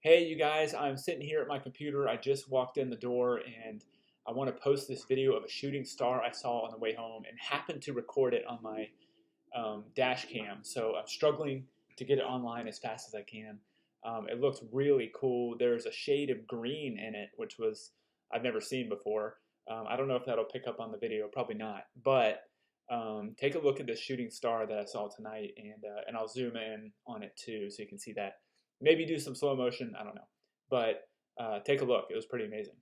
Hey, you guys, I'm sitting here at my computer. I just walked in the door and I want to post this video of a shooting star I saw on the way home and happened to record it on my dash cam. So I'm struggling to get it online as fast as I can. It looks really cool. There's a shade of green in it, which was I've never seen before. I don't know if that'll pick up on the video, probably not. But take a look at this shooting star that I saw tonight, and I'll zoom in on it too, so you can see that. Maybe do some slow motion. I don't know, but take a look. It was pretty amazing.